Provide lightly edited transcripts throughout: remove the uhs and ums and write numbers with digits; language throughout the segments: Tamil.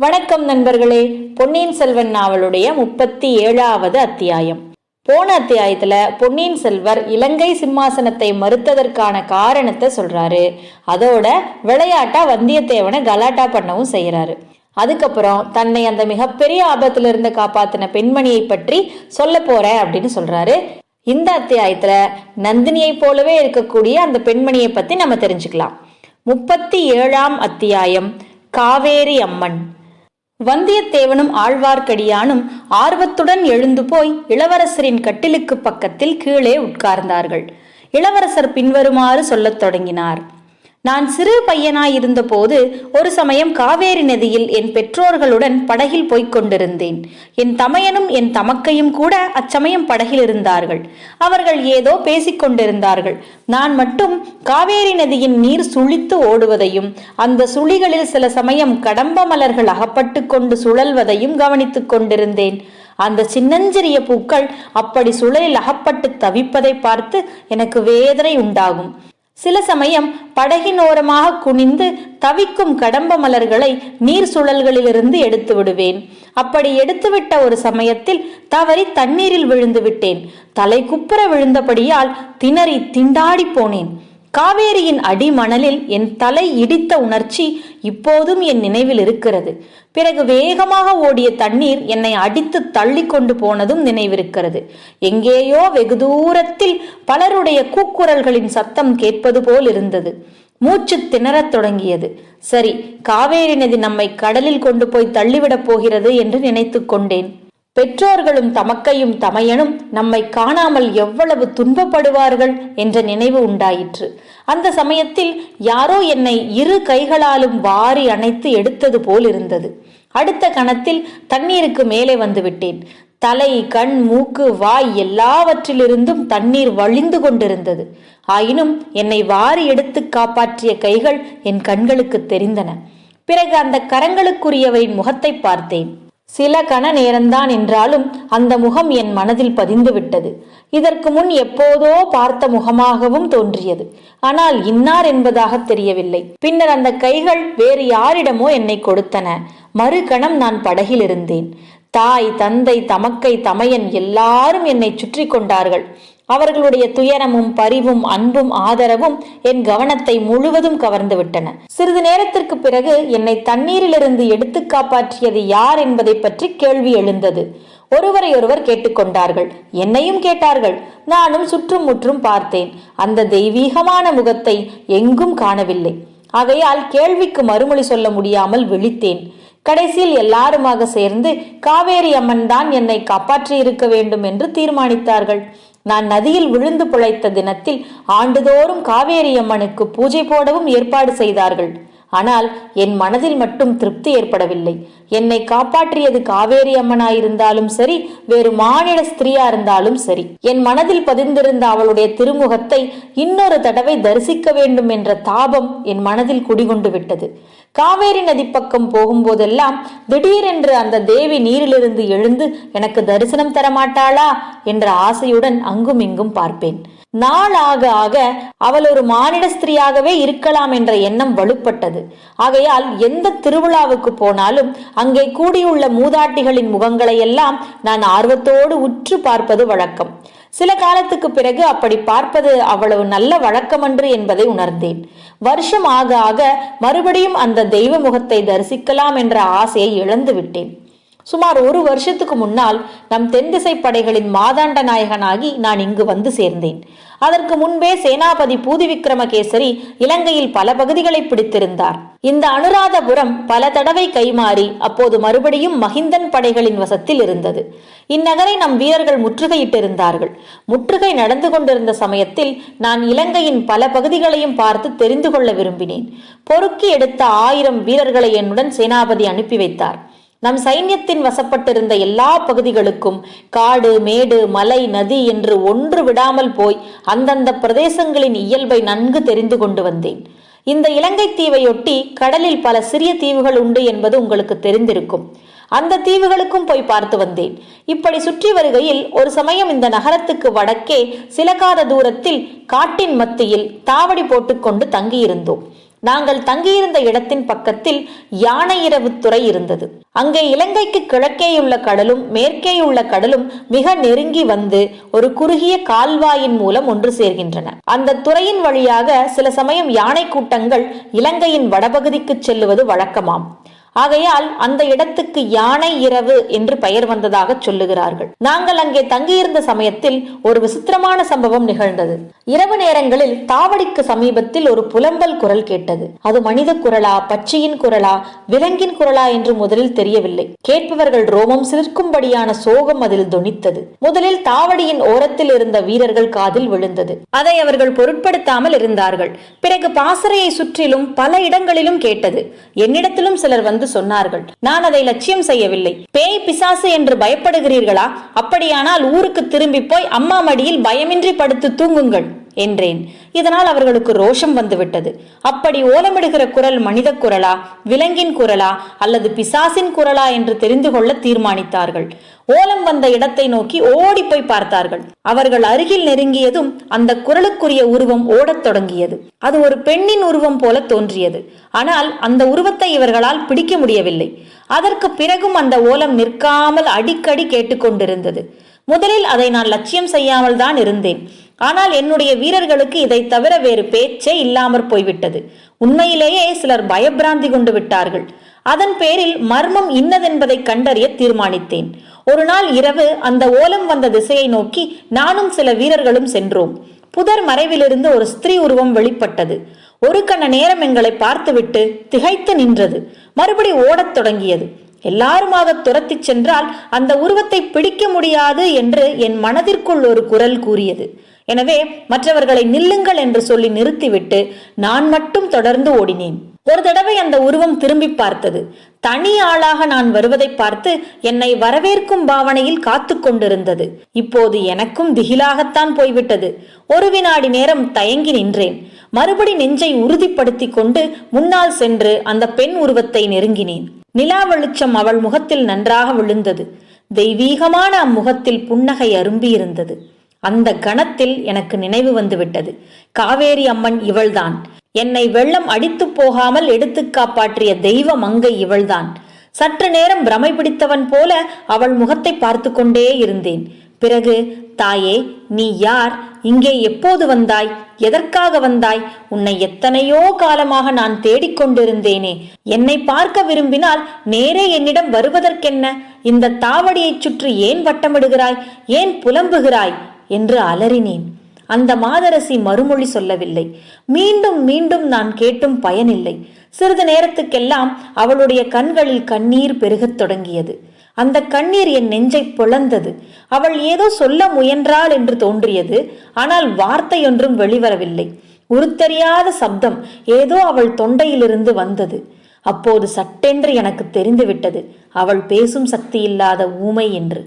வணக்கம் நண்பர்களே. பொன்னியின் செல்வன் நாவலுடைய 37வது அத்தியாயம். போன அத்தியாயத்துல பொன்னியின் செல்வர் இலங்கை சிம்மாசனத்தை மறுத்ததற்கான காரணத்தை சொல்றாரு. அதோட விளையாட்டா வந்தியத்தேவனை கலாட்டா பண்ணவும் செய்யறாரு. அதுக்கப்புறம் தன்னை அந்த மிகப்பெரிய ஆபத்துல இருந்து காப்பாத்தின பெண்மணியை பற்றி சொல்ல போறேன் அப்படின்னு சொல்றாரு. இந்த அத்தியாயத்துல நந்தினியை போலவே இருக்கக்கூடிய அந்த பெண்மணியை பத்தி நம்ம தெரிஞ்சுக்கலாம். 37ஆம் அத்தியாயம், காவேரி அம்மன். வந்தியத்தேவனும் ஆழ்வார்க்கடியானும் ஆர்வத்துடன் எழுந்து போய் இளவரசரின் கட்டிலுக்கு பக்கத்தில் கீழே உட்கார்ந்தார்கள். இளவரசர் பின்வருமாறு சொல்லத் தொடங்கினார். நான் சிறு பையனாயிருந்த போது ஒரு சமயம் காவேரி நதியில் என் பெற்றோர்களுடன் படகில் போய்க் கொண்டிருந்தேன். என் தமையனும் என் தமக்கையும் கூட அச்சமயம் படகில் இருந்தார்கள். அவர்கள் ஏதோ பேசிக்கொண்டிருந்தார்கள். நான் மட்டும் காவேரி நதியின் நீர் சுழித்து ஓடுவதையும் அந்த சுழிகளில் சில சமயம் கடம்ப மலர்கள் அகப்பட்டு கொண்டு சுழல்வதையும் கவனித்துக் கொண்டிருந்தேன். அந்த சின்னஞ்சிறிய பூக்கள் அப்படி சுழலில் அகப்பட்டு தவிப்பதை பார்த்து எனக்கு வேதனை உண்டாகும். சில சமயம் படகினோரமாக குனிந்து தவிக்கும் கடம்ப மலர்களை நீர் சுழல்களிலிருந்து எடுத்து விடுவேன். அப்படி எடுத்துவிட்ட ஒரு சமயத்தில் தவறி தண்ணீரில் விழுந்து விட்டேன். தலை குப்புற விழுந்தபடியால் திணறி திண்டாடி போனேன். காவேரியின் அடிமணலில் என் தலை இடித்த உணர்ச்சி இப்போதும் என் நினைவில் இருக்கிறது. பிறகு வேகமாக ஓடிய தண்ணீர் என்னை அடித்து தள்ளி கொண்டு போனதும் நினைவிருக்கிறது. எங்கேயோ வெகு தூரத்தில் பலருடைய கூக்குரல்களின் சத்தம் கேட்பது போல் இருந்தது. மூச்சு திணறத் தொடங்கியது. சரி, காவேரி நதி நம்மை கடலில் கொண்டு போய் தள்ளிவிடப் போகிறது என்று நினைத்து கொண்டேன். பெற்றோர்களும் தமக்கையும் தமையனும் நம்மை காணாமல் எவ்வளவு துன்பப்படுவார்கள் என்ற நினைவு உண்டாயிற்று. அந்த சமயத்தில் யாரோ என்னை இரு கைகளாலும் வாரி அணைத்து எடுத்தது போல் இருந்தது. அடுத்த கணத்தில் தண்ணீருக்கு மேலே வந்து விட்டேன். தலை, கண், மூக்கு, வாய் எல்லாவற்றிலிருந்தும் தண்ணீர் வழிந்து கொண்டிருந்தது. ஆயினும் என்னை வாரி எடுத்து காப்பாற்றிய கைகள் என் கண்களுக்கு தெரிந்தன. பிறகு அந்த கரங்களுக்குரியவரின் முகத்தை பார்த்தேன். சில கண நேரம்தான் என்றாலும் அந்த முகம் என் மனதில் பதிந்து விட்டது. இதற்கு முன் எப்போதோ பார்த்த முகமாகவும் தோன்றியது. ஆனால் இன்னார் என்பதாக தெரியவில்லை. பின்னர் அந்த கைகள் வேறு யாரிடமோ என்னை கொடுத்தன. மறுகணம் நான் படகில் இருந்தேன். தாய், தந்தை, தமக்கை, தமையன் எல்லாரும் என்னை சுற்றி கொண்டார்கள். அவர்களுடைய துயரமும் பரிவும் அன்பும் ஆதரவும் என் கவனத்தை முழுவதும் கவர்ந்து விட்டன. சிறிது நேரத்திற்கு பிறகு என்னை தண்ணீரிலிருந்து எடுத்து காப்பாற்றியது யார் என்பதை பற்றி கேள்வி எழுந்தது. ஒருவரையொருவர் கேட்டுக்கொண்டார்கள். என்னையும் கேட்டார்கள். நானும் சுற்றும் முற்றும் பார்த்தேன். அந்த தெய்வீகமான முகத்தை எங்கும் காணவில்லை. ஆகையால் கேள்விக்கு மறுமொழி சொல்ல முடியாமல் விழித்தேன். கடைசியில் எல்லாருமாக சேர்ந்து காவேரி அம்மன் தான் என்னை காப்பாற்றி இருக்க வேண்டும் என்று தீர்மானித்தார்கள். நான் நதியில் விழுந்து பிழைத்த தினத்தில் ஆண்டுதோறும் காவேரி அம்மனுக்கு பூஜை போடவும் ஏற்பாடு செய்தார்கள். ஆனால் என் மனதில் மட்டும் திருப்தி ஏற்படவில்லை. என்னை காப்பாற்றியது காவேரி அம்மனாயிருந்தாலும் சரி, வேறு மானிட ஸ்திரீயா இருந்தாலும் சரி, என் மனதில் பதிந்திருந்த அவளுடைய திருமுகத்தை இன்னொரு தடவை தரிசிக்க வேண்டும் என்ற தாபம் என் மனதில் குடிகொண்டு விட்டது. காவேரி நதி பக்கம் போகும்போதெல்லாம் திடீரென்று அந்த தேவி நீரிலிருந்து எழுந்து எனக்கு தரிசனம் தரமாட்டாளா என்ற ஆசையுடன் அங்கும் இங்கும் பார்ப்பேன். நாள் ஆக ஆக அவள் ஒரு மானிட ஸ்திரீயாகவே இருக்கலாம் என்ற எண்ணம் வலுப்பட்டது. ஆகையால் எந்த திருவிழாவுக்கு போனாலும் அங்கே கூடியுள்ள மூதாட்டிகளின் முகங்களை எல்லாம் நான் ஆர்வத்தோடு உற்று பார்ப்பது வழக்கம். சில காலத்துக்கு பிறகு அப்படி பார்ப்பது அவ்வளவு நல்ல வழக்கமன்று என்பதை உணர்ந்தேன். வருஷம் ஆக ஆக மறுபடியும் அந்த தெய்வ முகத்தை தரிசிக்கலாம் என்ற ஆசையை இழந்து விட்டேன். சுமார் ஒரு வருஷத்துக்கு முன்னால் நம் தென் திசை படைகளின் மாதாண்ட நாயகனாகி நான் இங்கு வந்து சேர்ந்தேன். அதற்கு முன்பே சேனாபதி பூதி விக்ரமகேசரி இலங்கையில் பல பகுதிகளை பிடித்திருந்தார். இந்த அனுராதபுரம் பல தடவை கைமாறி அப்போது மறுபடியும் மகிந்தன் படைகளின் வசத்தில் இருந்தது. இந்நகரை நம் வீரர்கள் முற்றுகையிட்டிருந்தார்கள். முற்றுகை நடந்து கொண்டிருந்த சமயத்தில் நான் இலங்கையின் பல பகுதிகளையும் பார்த்து தெரிந்து கொள்ள விரும்பினேன். பொறுக்கி எடுத்த 1000 வீரர்களை என்னுடன் சேனாபதி அனுப்பி வைத்தார். நம் சைன்யத்தின் வசப்பட்டிருந்த எல்லா பகுதிகளுக்கும் காடு, மேடு, மலை, நதி என்று ஒன்று விடாமல் போய் அந்தந்த பிரதேசங்களின் இயல்பை நன்கு தெரிந்து கொண்டு வந்தேன். இந்த இலங்கை தீவையொட்டி கடலில் பல சிறிய தீவுகள் உண்டு என்பது உங்களுக்கு தெரிந்திருக்கும். அந்த தீவுகளுக்கும் போய் பார்த்து வந்தேன். இப்படி சுற்றி வருகையில் ஒரு சமயம் இந்த நகரத்துக்கு வடக்கே சில காத தூரத்தில் காட்டின் மத்தியில் தாவடி போட்டுக்கொண்டு தங்கியிருந்தோம். நாங்கள் தங்கியிருந்த இடத்தின் பக்கத்தில் யானை இரவு துறை இருந்தது. அங்கே இலங்கைக்கு கிழக்கேயுள்ள கடலும் மேற்கேயுள்ள கடலும் மிக நெருங்கி வந்து ஒரு குறுகிய கால்வாயின் மூலம் ஒன்று சேர்கின்றன. அந்த துறையின் வழியாக சில சமயம் யானை கூட்டங்கள் இலங்கையின் வடபகுதிக்கு செல்லுவது வழக்கமாம். ஆகையால் அந்த இடத்துக்கு யானை இரவு என்று பெயர் வந்ததாக சொல்லுகிறார்கள். நாங்கள் அங்கே தங்கியிருந்த சமயத்தில் ஒரு விசித்திரமான சம்பவம் நிகழ்ந்தது. இரவு நேரங்களில் தாவடிக்கு சமீபத்தில் ஒரு புலம்பல் குரல் கேட்டது. அது மனித குரலா, பட்சியின் குரலா, விலங்கின் குரலா என்று முதலில் தெரியவில்லை. கேட்பவர்கள் ரோமம் சிலிர்க்கும்படியான சோகம் அதில் தொனித்தது. முதலில் தாவடியின் ஓரத்தில் இருந்த வீரர்கள் காதில் விழுந்தது. அதை அவர்கள் பொருட்படுத்தாமல் இருந்தார்கள். பிறகு பாசறையை சுற்றிலும் பல இடங்களிலும் கேட்டது. என்னிடத்திலும் சிலர் வந்து சொன்னார்கள். நான் அதை லட்சியம் செய்யவில்லை. பேய் பிசாசு என்று பயப்படுகிறீர்களா? அப்படியானால் ஊருக்கு திரும்பி போய் அம்மா மடியில் பயமின்றி படுத்து தூங்குங்கள் என்றேன். இதனால் அவர்களுக்கு ரோஷம் வந்துவிட்டது. அப்படி ஓலமிடுகிற குரல் மனித குரலா, விலங்கின் குரலா அல்லது பிசாசின் குரலா என்று தெரிந்து கொள்ள தீர்மானித்தார்கள். ஓலம் வந்த இடத்தை நோக்கி ஓடி போய் பார்த்தார்கள். அவர்கள் அருகில் நெருங்கியதும் அந்த குரலுக்குரிய உருவம் ஓடத் தொடங்கியது. அது ஒரு பெண்ணின் உருவம் போல தோன்றியது. ஆனால் அந்த உருவத்தை இவர்களால் பிடிக்க முடியவில்லை. அதற்கு பிறகும் அந்த ஓலம் நிற்காமல் அடிக்கடி கேட்டுக்கொண்டிருந்தது. முதலில் அதை நான் லட்சியம் செய்யாமல் தான் இருந்தேன். ஆனால் என்னுடைய வீரர்களுக்கு இதை தவிர வேறு பேச்சே இல்லாமற் போய்விட்டது. உண்மையிலேயே சிலர் பயபிராந்தி கொண்டு விட்டார்கள். அதன் பேரில் மர்மம் இன்னதென்பதை கண்டறிய தீர்மானித்தேன். ஒரு நாள் இரவு அந்த ஓலம் வந்த திசையை நோக்கி நானும் சில வீரர்களும் சென்றோம். புதர் மறைவிலிருந்து ஒரு ஸ்திரீ உருவம் வெளிப்பட்டது. ஒரு கண நேரம் எங்களை பார்த்துவிட்டு திகைத்து நின்றது. மறுபடி ஓடத் தொடங்கியது. எல்லாருமாக துரத்தி சென்றால் அந்த உருவத்தை பிடிக்க முடியாது என்று என் மனதிற்குள் ஒரு குரல் கூறியது. எனவே மற்றவர்களை நில்லுங்கள் என்று சொல்லி நிறுத்திவிட்டு நான் மட்டும் தொடர்ந்து ஓடினேன். ஒரு தடவை அந்த உருவம் திரும்பி பார்த்தது. தனி ஆளாக நான் வருவதை பார்த்து என்னை வரவேற்கும் பாவனையில் காத்து கொண்டிருந்தது. இப்போது எனக்கும் திகிலாகத்தான் போய்விட்டது. ஒரு வினாடி நேரம் தயங்கி நின்றேன். மறுபடி நெஞ்சை உறுதிப்படுத்தி கொண்டு முன்னால் சென்று அந்த பெண் உருவத்தை நெருங்கினேன். நிலா வெளிச்சம் அவள் முகத்தில் நன்றாக விழுந்தது. தெய்வீகமான அம்முகத்தில் புன்னகை அரும்பியிருந்தது. அந்த கணத்தில் எனக்கு நினைவு வந்துவிட்டது. காவேரி அம்மன் இவள்தான். என்னை வெள்ளம் அடித்து போகாமல் எடுத்து காப்பாற்றிய தெய்வ மங்கை இவள்தான். சற்று நேரம் பிரமை பிடித்தவன் போல அவள் முகத்தை பார்த்து கொண்டே இருந்தேன். பிறகு, தாயே, நீ யார்? இங்கே எப்போது வந்தாய்? எதற்காக வந்தாய்? உன்னை எத்தனையோ காலமாக நான் தேடிக்கொண்டிருந்தேனே. என்னை பார்க்க விரும்பினால் நேரே என்னிடம் வருவதற்கென்ன? இந்த தாவடியை சுற்றி ஏன் வட்டமிடுகிறாய்? ஏன் புலம்புகிறாய் என்று அலறினேன். அந்த மாதரசி மறுமொழி சொல்லவில்லை. மீண்டும் மீண்டும் நான் கேட்டும் பயனில்லை. சிறிது நேரத்துக்கெல்லாம் அவளுடைய கண்களில் கண்ணீர் பெருகத் தொடங்கியது. அந்த கண்ணீர் என் நெஞ்சை பிளந்தது. அவள் ஏதோ சொல்ல முயன்றாள் என்று தோன்றியது. ஆனால் வார்த்தையொன்றும் வெளிவரவில்லை. உருத்தெரியாத சப்தம் ஏதோ அவள் தொண்டையிலிருந்து வந்தது. அப்போது சட்டென்று எனக்கு தெரிந்துவிட்டது அவள் பேசும் சக்தி இல்லாத ஊமை என்று.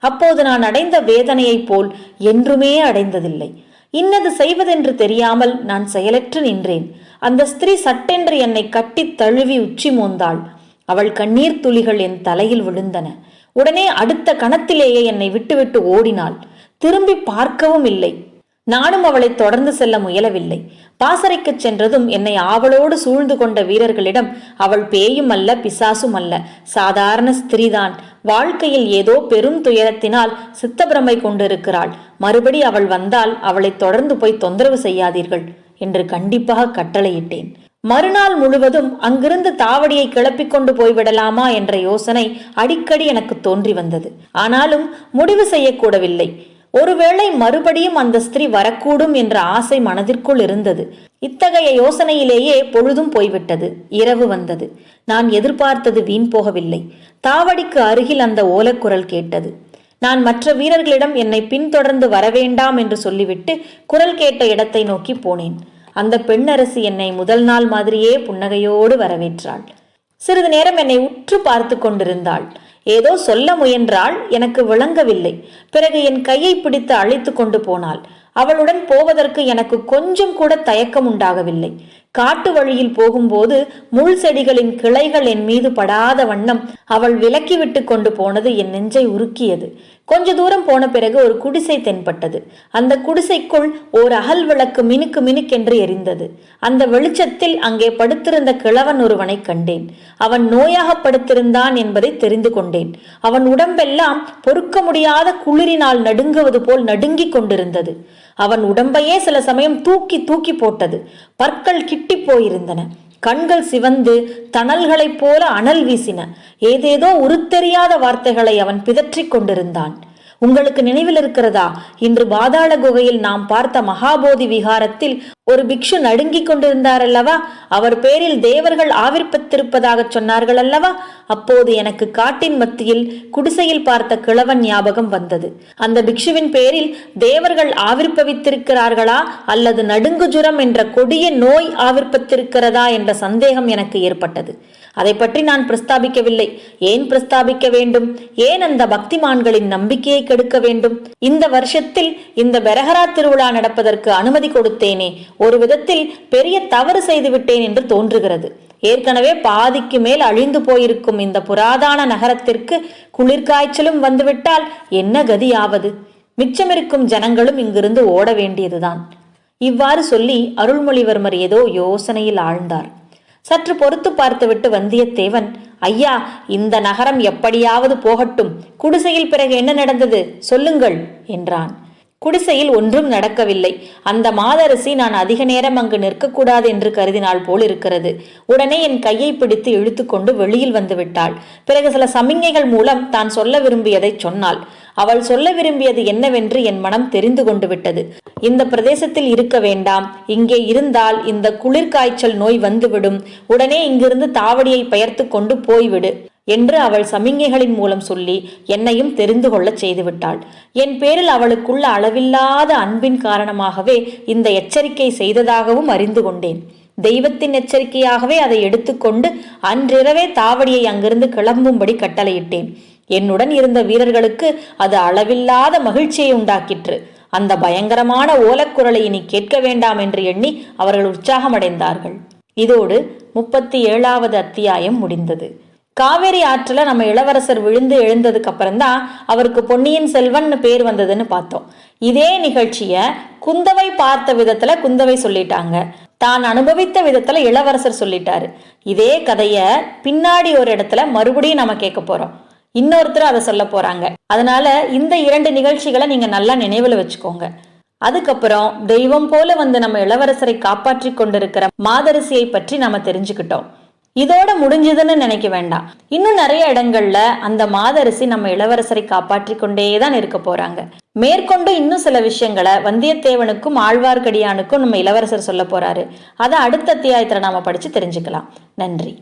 அப்போது நான் அடைந்த வேதனையைப் போல் என்றுமே அடைந்ததில்லை. இன்னது செய்வதென்று தெரியாமல் நான் செயலற்று நின்றேன். அந்த ஸ்திரீ சட்டென்று என்னை கட்டி தழுவி உச்சி மோந்தாள். அவள் கண்ணீர் துளிகள் என் தலையில் விழுந்தன. உடனே அடுத்த கணத்திலேயே என்னை விட்டுவிட்டு ஓடினாள். திரும்பி பார்க்கவும் இல்லை. நானும் அவளை தொடர்ந்து செல்ல முயலவில்லை. பாசறைக்கு சென்றதும் என்னை ஆவலோடு சூழ்ந்து கொண்ட வீரர்களிடம் அவள் பேயும் அல்ல, பிசாசும் அல்ல, சாதாரண ஸ்திரீதான். வாழ்க்கையில் ஏதோ பெரும் துயரத்தினால் சித்தப்பிரமை கொண்டிருக்கிறாள். மறுபடி அவள் வந்தால் அவளை தொடர்ந்து போய் தொந்தரவு செய்யாதீர்கள் என்று கண்டிப்பாக கட்டளையிட்டேன். மறுநாள் முழுவதும் அங்கிருந்து தாவடியை கிளப்பிக் கொண்டு போய்விடலாமா என்ற யோசனை அடிக்கடி எனக்கு தோன்றி வந்தது. ஆனாலும் முடிவு செய்யக்கூடவில்லை. ஒருவேளை மறுபடியும் அந்த ஸ்திரீ வரக்கூடும் என்ற ஆசை மனதிற்குள் இருந்தது. இத்தகைய யோசனையிலேயே பொழுதும் போய்விட்டது. இரவு வந்தது. நான் எதிர்பார்த்தது வீண் போகவில்லை. தாவடிக்கு அருகில் அந்த ஓலக்குரல் கேட்டது. நான் மற்ற வீரர்களிடம் என்னை பின்தொடர்ந்து வரவேண்டாம் என்று சொல்லிவிட்டு குரல் கேட்ட இடத்தை நோக்கி போனேன். அந்த பெண்ணரசி என்னை முதல் நாள் மாதிரியே புன்னகையோடு வரவேற்றாள். சிறிது நேரம் என்னை உற்று பார்த்து கொண்டிருந்தாள். ஏதோ சொல்ல முயன்றாள், எனக்கு விளங்கவில்லை. பிறகு என் கையை பிடித்து அழைத்து கொண்டு போனாள். அவளுடன் போவதற்கு எனக்கு கொஞ்சம் கூட தயக்கம் உண்டாகவில்லை. காட்டு வழியில் போகும்போது முள் செடிகளின் கிளைகள் என் மீது படாத வண்ணம் அவள் விலக்கிவிட்டு கொண்டு போனது என் நெஞ்சை உருக்கியது. கொஞ்ச தூரம் போன பிறகு ஒரு குடிசை தென்பட்டது. அந்த குடிசைக்குள் ஓர் அகல் விளக்கு மினுக்கு மினுக்கென்று எரிந்தது. அந்த வெளிச்சத்தில் அங்கே படுத்திருந்த கிழவன் ஒருவனை கண்டேன். அவன் நோயாக படுத்திருந்தான் என்பதை தெரிந்து கொண்டேன். அவன் உடம்பெல்லாம் பொறுக்க முடியாத குளிரினால் நடுங்குவது போல் நடுங்கிக் கொண்டிருந்தது. அவன் உடம்பையே சில சமயம் தூக்கி தூக்கி போட்டது. பற்கள் கிட்டி போயிருந்தன. கண்கள் சிவந்து தணல்களைப் போல அனல் வீசின. ஏதேதோ உருத்தெரியாத வார்த்தைகளை அவன் பிதற்றிக் கொண்டிருந்தான். உங்களுக்கு நினைவில் இருக்கிறதா, இன்று பாதாள குகையில் நாம் பார்த்த மகாபோதி விகாரத்தில் ஒரு பிக்ஷு நடுங்கிக் கொண்டிருந்தார் அல்லவா? அவர் பேரில் தேவர்கள் ஆவிர்ப்பித்திருப்பதாக சொன்னார்கள் அல்லவா? அப்போது எனக்கு காட்டின் மத்தியில் குடிசையில் பார்த்த கிழவன் ஞாபகம் வந்தது. அந்த பிக்ஷுவின் பேரில் தேவர்கள் ஆவிர்ப்பவித்திருக்கிறார்களா அல்லது நடுங்கு ஜுரம் என்ற கொடிய நோய் ஆவிர்ப்பித்திருக்கிறதா என்ற சந்தேகம் எனக்கு ஏற்பட்டது. அதை பற்றி நான் பிரஸ்தாபிக்கவில்லை. ஏன் பிரஸ்தாபிக்க வேண்டும்? ஏன் அந்த பக்திமான்களின் நம்பிக்கையை கெடுக்க வேண்டும்? இந்த வருஷத்தில் இந்த பெரஹரா திருவிழா நடப்பதற்கு அனுமதி கொடுத்தேனே, ஒரு விதத்தில் பெரிய தவறு செய்து விட்டேன் என்று தோன்றுகிறது. ஏற்கனவே பாதிக்கு மேல் அழிந்து போயிருக்கும் இந்த புராதான நகரத்திற்கு குளிர்காய்ச்சலும் வந்துவிட்டால் என்ன கதியாவது? மிச்சமிருக்கும் ஜனங்களும் இங்கிருந்து ஓட வேண்டியதுதான். இவ்வாறு சொல்லி அருள்மொழிவர்மர் ஏதோ யோசனையில் ஆழ்ந்தார். சற்று பொறுத்து பார்த்துவிட்டு வந்தியத்தேவன், ஐயா, இந்த நகரம் எப்படியாவது போகட்டும். குடிசையில் பிறகு என்ன நடந்தது சொல்லுங்கள் என்றான். குடிசையில் ஒன்றும் நடக்கவில்லை. அந்த மாதரசி நான் அதிக நேரம் அங்கு நிற்கக்கூடாது என்று கருதினாள் போல் இருக்கிறது. உடனே என் கையை பிடித்து இழுத்துக்கொண்டு வெளியில் வந்து விட்டாள். பிறகு சில சமிஞ்ஞைகள் மூலம் தான் சொல்ல விரும்பியதை சொன்னாள். அவள் சொல்ல விரும்பியது என்னவென்று என் மனம் தெரிந்து கொண்டு விட்டது. இந்த பிரதேசத்தில் இருக்க வேண்டாம், இங்கே இருந்தால் இந்த குளிர்காய்ச்சல் நோய் வந்துவிடும், உடனே இங்கிருந்து தாவடியை பெயர்த்து கொண்டு போய்விடு என்று அவள் சமிஞ்ஞைகளின் மூலம் சொல்லி என்னையும் தெரிந்து கொள்ள செய்துவிட்டாள். என் பேரில் அவளுக்குள்ள அளவில்லாத அன்பின் காரணமாகவே இந்த எச்சரிக்கை செய்ததாகவும் அறிந்து கொண்டேன். தெய்வத்தின் எச்சரிக்கையாகவே அதை எடுத்துக்கொண்டு அன்றிரவே தாவடியை அங்கிருந்து கிளம்பும்படி கட்டளையிட்டேன். என்னுடன் இருந்த வீரர்களுக்கு அது அளவில்லாத மகிழ்ச்சியை உண்டாக்கிற்று. அந்த பயங்கரமான ஓலக்குரலை இனி கேட்க வேண்டாம் என்று எண்ணி அவர்கள் உற்சாகமடைந்தார்கள். இதோடு 37வது அத்தியாயம் முடிந்தது. காவேரி ஆற்றுல நம்ம இளவரசர் விழுந்து எழுந்ததுக்கு அப்புறம்தான் அவருக்கு பொன்னியின் செல்வன் பேர் வந்ததுன்னு பார்த்தோம். இதே நிகழ்ச்சிய குந்தவை பார்த்த விதத்துல குந்தவை சொல்லிட்டாங்க, தான் அனுபவித்த விதத்துல இளவரசர் சொல்லிட்டாரு. இதே கதைய பின்னாடி ஒரு இடத்துல மறுபடியும் நம்ம கேட்க போறோம். இன்னொருத்தர் அதை சொல்ல போறாங்க. அதனால இந்த 2 நிகழ்ச்சிகளை நீங்க நல்லா நினைவுல வச்சுக்கோங்க. அதுக்கப்புறம் தெய்வம் போல வந்து நம்ம இளவரசரை காப்பாற்றி கொண்டிருக்கிற மாதரசியை பற்றி நாம தெரிஞ்சுக்கிட்டோம். இதோட முடிஞ்சதுன்னு நினைக்க வேண்டாம். இன்னும் நிறைய இடங்கள்ல அந்த மாதரசி நம்ம இளவரசரை காப்பாற்றி கொண்டேதான் இருக்க போறாங்க. மேற்கொண்டு இன்னும் சில விஷயங்களை வந்தியத்தேவனுக்கும் ஆழ்வார்க்கடியானுக்கும் நம்ம இளவரசர் சொல்ல போறாரு. அதை அடுத்த அத்தியாயத்துல நாம படிச்சு தெரிஞ்சுக்கலாம். நன்றி.